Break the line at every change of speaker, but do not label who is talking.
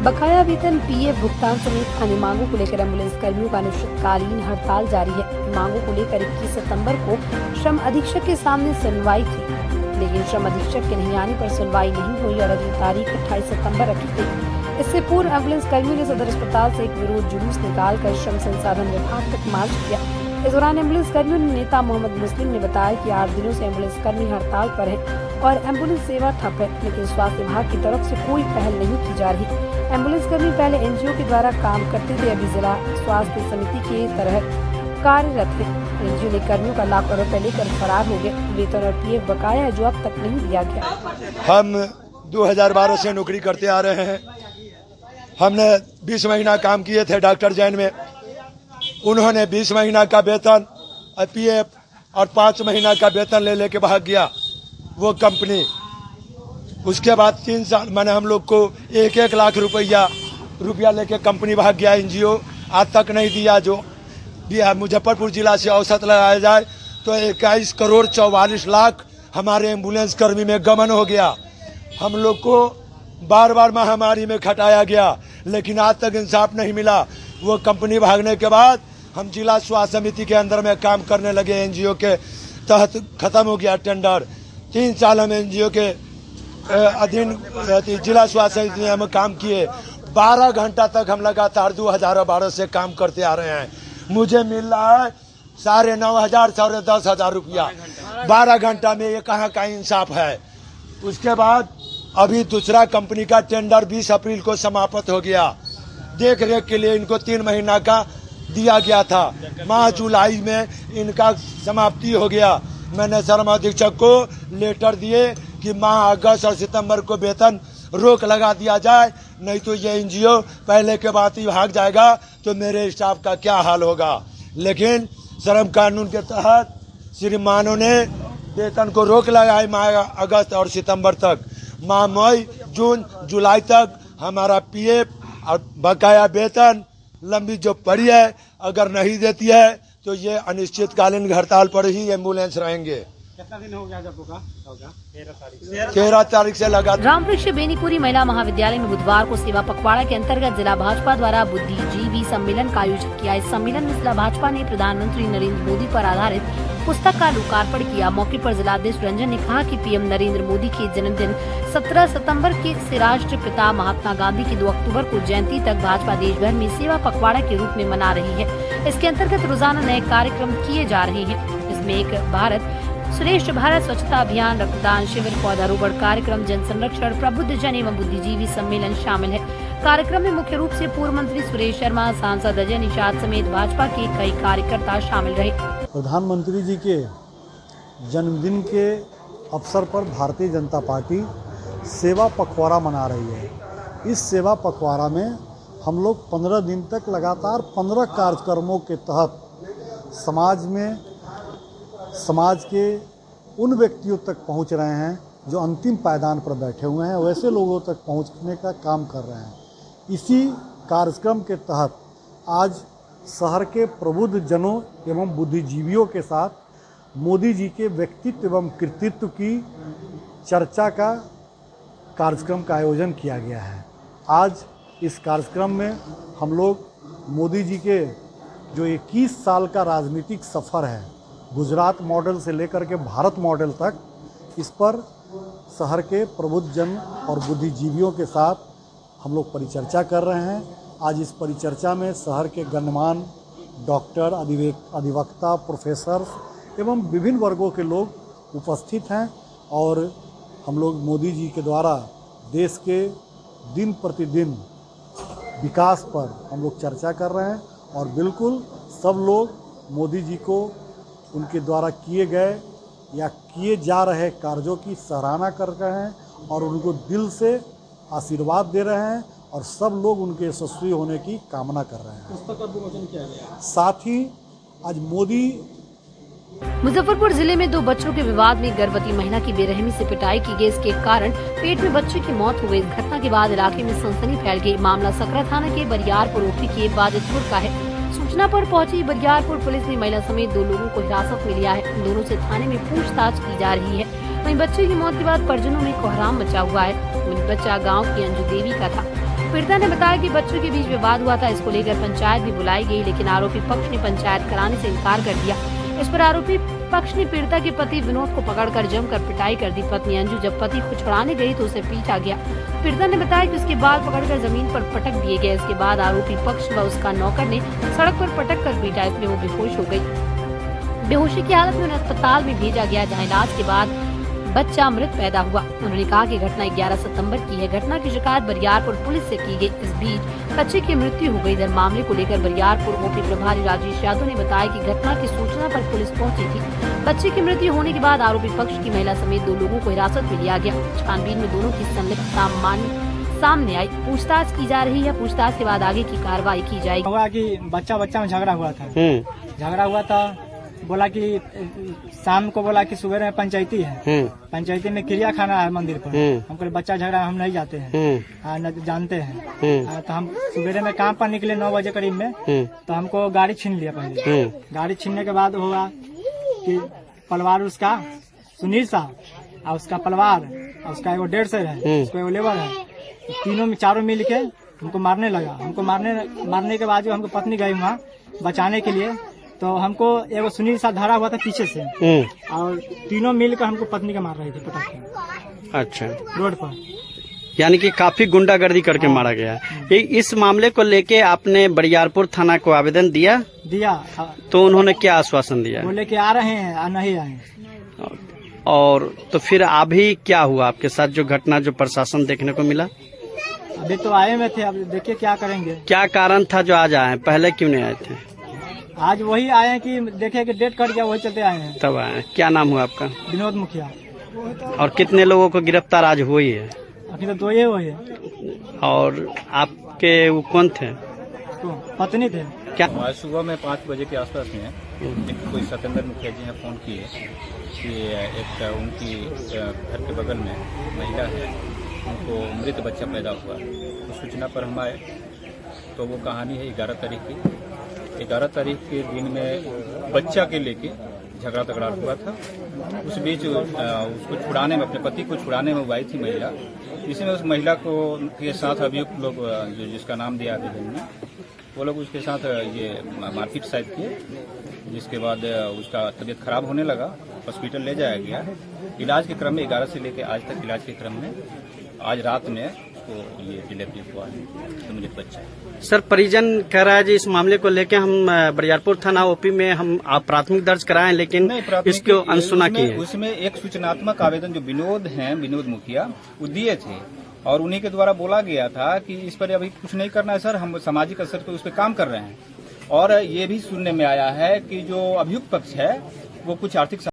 बकाया वेतन, पीएफ भुगतान समेत अन्य मांगों को लेकर एम्बुलेंस कर्मियों का अनिश्चितकालीन हड़ताल जारी है। मांगों को लेकर 21 सितंबर को श्रम अधीक्षक के सामने सुनवाई थी, लेकिन श्रम अधीक्षक के नहीं आने पर सुनवाई नहीं हुई और अगली तारीख 28 सितंबर रखी गई। इससे पूर्व एम्बुलेंस कर्मियों ने सदर अस्पताल से एक विरोध जुलूस निकालकर श्रम संसाधन विभाग तक मार्च किया। इस दौरान एम्बुलेंस कर्मियों ने नेता मोहम्मद मुस्लिम ने बताया कि 8 दिनों से एम्बुलेंस कर्मी हड़ताल पर हैं और एम्बुलेंस सेवा ठप है, लेकिन स्वास्थ्य विभाग की तरफ से कोई पहल नहीं की जा रही। एम्बुलेंस कर्मी पहले एनजीओ के द्वारा काम करते थे, अभी जिला स्वास्थ्य समिति की तरह कार्यरत है। एनजीओ ने कर्मियों का लाखों रुपए लेकर फरार हो गए। वेतन और पीएफ बकाया है जो अब तक नहीं दिया गया।
हम 2012 से नौकरी करते आ रहे हैं। हमने 20 महीना काम किए थे डॉक्टर जैन में। उन्होंने 20 महीना का वेतन और पीएफ और 5 महीना का वेतन ले लेके भाग गया वो कंपनी। उसके बाद 3 साल मैंने हम लोग को 1-1 लाख रुपया लेके कंपनी भाग गया। एनजीओ आज तक नहीं दिया। जो दिया मुजफ्फरपुर जिला से औसत लगाया जाए तो 21 करोड़ 44 लाख हमारे एम्बुलेंस कर्मी में गमन हो गया। हम लोग को बार बार महामारी में खटाया गया, लेकिन आज तक इंसाफ नहीं मिला। वो कंपनी भागने के बाद हम जिला स्वास्थ्य समिति के अंदर में काम करने लगे। एनजीओ के तहत खत्म हो गया टेंडर। 3 साल हम एनजीओ के अधीन जिला स्वास्थ्य समिति में हम काम किए। 12 घंटा तक हम लगातार 2012 से काम करते आ रहे हैं। मुझे मिल रहा है 9,500 10,000 रुपया 12 घंटा में। ये कहाँ का इंसाफ है। उसके बाद अभी दूसरा कंपनी का टेंडर 20 अप्रैल को समाप्त हो गया। देख रेख के लिए इनको 3 महीना का दिया गया था। माह जुलाई में इनका समाप्ति हो गया। मैंने श्रम अधीक्षक को लेटर दिए कि माह अगस्त और सितंबर को वेतन रोक लगा दिया जाए, नहीं तो ये एनजीओ पहले के बाद ही भाग जाएगा तो मेरे स्टाफ का क्या हाल होगा। लेकिन श्रम कानून के तहत श्रीमानों ने वेतन को रोक लगाई माह अगस्त और सितंबर तक। माह मई जून जुलाई तक हमारा पीएफ और बकाया वेतन लंबी जो पड़ी है अगर नहीं देती है तो ये अनिश्चितकालीन हड़ताल पर ही एम्बुलेंस रहेंगे।
कितना दिन हो गया जब होगा?
13 तारीख से लगा।
रामवृक्ष बेनीपुरी महिला महाविद्यालय में बुधवार को सेवा पखवाड़ा के अंतर्गत जिला भाजपा द्वारा बुद्धिजीवी सम्मेलन का आयोजन किया। इस सम्मेलन में जिला भाजपा ने प्रधानमंत्री नरेंद्र मोदी पर आधारित पुस्तक का लोकार्पण किया। मौके पर जिलाध्यक्ष रंजन ने कहा कि पीएम नरेंद्र मोदी के जन्मदिन 17 सितंबर से राष्ट्रपिता महात्मा गांधी की 2 अक्टूबर को जयंती तक भाजपा देश भर में सेवा पखवाड़ा के रूप में मना रही है। इसके अंतर्गत रोजाना नए कार्यक्रम किए जा रहे हैं। इसमें एक भारत श्रेष्ठ भारत, स्वच्छता अभियान, रक्तदान शिविर, पौधारोपण कार्यक्रम, जन संरक्षण, प्रबुद्ध जन एवं बुद्धिजीवी सम्मेलन शामिल है। कार्यक्रम में मुख्य रूप से पूर्व मंत्री सुरेश शर्मा, सांसद अजय निषाद समेत भाजपा के कई कार्यकर्ता शामिल रहे।
प्रधानमंत्री जी के जन्मदिन के अवसर पर भारतीय जनता पार्टी सेवा पखवाड़ा मना रही है। इस सेवा पखवाड़ा में हम लोग 15 दिन तक लगातार 15 कार्यक्रमों के तहत समाज के उन व्यक्तियों तक पहुंच रहे हैं जो अंतिम पायदान पर बैठे हुए हैं, वैसे लोगों तक पहुंचने का काम कर रहे हैं। इसी कार्यक्रम के तहत आज शहर के प्रबुद्ध जनों एवं बुद्धिजीवियों के साथ मोदी जी के व्यक्तित्व एवं कृतित्व की चर्चा का कार्यक्रम का आयोजन किया गया है। आज इस कार्यक्रम में हम लोग मोदी जी के जो 21 साल का राजनीतिक सफ़र है, गुजरात मॉडल से लेकर के भारत मॉडल तक, इस पर शहर के प्रबुद्ध जन और बुद्धिजीवियों के साथ हम लोग परिचर्चा कर रहे हैं। आज इस परिचर्चा में शहर के गणमान्य डॉक्टर, अधिवक्ता, प्रोफेसर एवं विभिन्न वर्गों के लोग उपस्थित हैं और हम लोग मोदी जी के द्वारा देश के दिन प्रतिदिन विकास पर हम लोग चर्चा कर रहे हैं और बिल्कुल सब लोग मोदी जी को उनके द्वारा किए गए या किए जा रहे कार्यों की सराहना कर रहे हैं और उनको दिल से आशीर्वाद दे रहे हैं और सब लोग उनके यशस्वी होने की कामना कर रहे हैं।
पुस्तक का विमोचन किया गया।
साथ ही आज
मुजफ्फरपुर जिले में 2 बच्चों के विवाद में गर्भवती महिला की बेरहमी से पिटाई की गई। इसके कारण पेट में बच्चे की मौत हो गई। इस घटना के बाद इलाके में सनसनी फैल गई। मामला सकरा थाना के बरियारपुर ओपी के बाजितपुर का है। सूचना पर पहुंची बरियारपुर पुलिस ने महिला समेत 2 लोगों को हिरासत में लिया है। दोनों से थाने में पूछताछ की जा रही है। वहीं बच्चे की मौत के बाद परिजनों में कोहराम मचा हुआ है। बच्चा गाँव की अंजू देवी का था। पीड़िता ने बताया कि बच्चों के बीच विवाद हुआ था। इसको लेकर पंचायत भी बुलाई गई, लेकिन आरोपी पक्ष ने पंचायत कराने से इनकार कर दिया। इस पर आरोपी पक्ष ने पीड़िता के पति विनोद को पकड़कर जमकर पिटाई कर दी। पत्नी अंजू जब पति को छुड़ाने गई तो उसे पीटा गया। पीड़िता ने बताया कि उसके बाल पकड़कर जमीन पर पटक दिए गए। इसके बाद आरोपी पक्ष व उसका नौकर ने सड़क पर पटक कर पीटा। इसमें वो बेहोश हो गई। बेहोशी की हालत में उन्हें अस्पताल में भेजा गया, जहाँ इलाज के बाद बच्चा मृत पैदा हुआ। उन्होंने कहा कि घटना 11 सितंबर की है। घटना की शिकायत बरियारपुर पुलिस से की गई। इस बीच बच्चे की मृत्यु हो गई। इधर मामले को लेकर बरियारपुर ओपी प्रभारी राजेश यादव ने बताया कि घटना की सूचना पर पुलिस पहुंची थी। बच्चे की मृत्यु होने के बाद आरोपी पक्ष की महिला समेत 2 लोगों को हिरासत में लिया गया। छानबीन में दोनों की संलिप्तता सामने आई। पूछताछ की जा रही है। पूछताछ के बाद आगे की कार्रवाई की जाएगी।
हुआ कि बच्चा में झगड़ा हुआ था। बोला कि शाम को बोला कि सुबह में पंचायती है, पंचायती में क्रिया खाना है मंदिर पर। हमको बच्चा झगड़ा हम नहीं जाते हैं, न जानते हैं। तो हम सुबह में काम पर निकले 9 बजे करीब में, तो हमको गाड़ी छीन लिया। पहले गाड़ी छीनने के बाद हुआ कि परिवार उसका सुनील साहब और उसका परिवार और उसका एगो 1.5 है, उसको एगो लेबर है, तीनों चारों मिल के हमको मारने लगा। हमको मारने के बाद जो हमको पत्नी गई वहाँ बचाने के लिए, तो हमको एगो सुनील साहब धरा हुआ था पीछे से, और तीनों मिलकर हमको पत्नी का मार रहे थे पटक के।
अच्छा,
रोड पर।
यानी कि काफी गुंडागर्दी करके मारा गया। इस मामले को लेके आपने बरियारपुर थाना को आवेदन दिया? तो उन्होंने क्या आश्वासन दिया?
बोले कि आ रहे हैं और नहीं आए।
और तो फिर अभी क्या हुआ आपके साथ, जो घटना जो प्रशासन देखने को मिला?
अभी तो आए में थे, अब देखिए क्या करेंगे।
क्या कारण था जो आज आए, पहले क्यों नहीं आए थे?
आज वही आए हैं कि देखे कि डेट कट गया, वही चलते आए हैं।
तब आए। क्या नाम हुआ आपका?
विनोद मुखिया।
और कितने लोगों को गिरफ्तार आज हुई है?
अभी तो 2 ही हुए है।
और आपके वो कौन थे?
तो पत्नी थे।
क्या
आज सुबह में 5 बजे के आसपास में कोई सत्येंद्र मुखिया जी ने फोन किए कि एक उनकी घर के बगल में महिला है, उनको मृत बच्चा पैदा हुआ। तो सूचना पर हम आए तो वो कहानी है 11 तारीख की। 11 तारीख के दिन में बच्चा के लेके झगड़ा तगड़ा हुआ था। उस बीच उसको छुड़ाने में, अपने पति को छुड़ाने में वो आई थी महिला, जिसमें उस महिला को के साथ अभियुक्त लोग, जो जिसका नाम दिया आवेदन में, वो लोग उसके साथ ये मारपीट शायद किए, जिसके बाद उसका तबीयत खराब होने लगा। हॉस्पिटल ले जाया गया। इलाज के क्रम में 11 से लेकर आज तक इलाज के क्रम में आज रात में उसको ये डिलीवरी हुआ है, तो मुझे बच्चा है।
सर, परिजन कह रहा है जी इस मामले को लेकर हम बरियारपुर थाना ओपी में हम प्राथमिक दर्ज कराएं, लेकिन इसको अनसुना की है।
उसमें एक सूचनात्मक आवेदन जो विनोद मुखिया वो दिए थे, और उन्हीं के द्वारा बोला गया था कि इस पर अभी कुछ नहीं करना है सर, हम सामाजिक स्तर पर उस पर काम कर रहे हैं। और ये भी सुनने में आया है कि जो अभियुक्त पक्ष है वो कुछ आर्थिक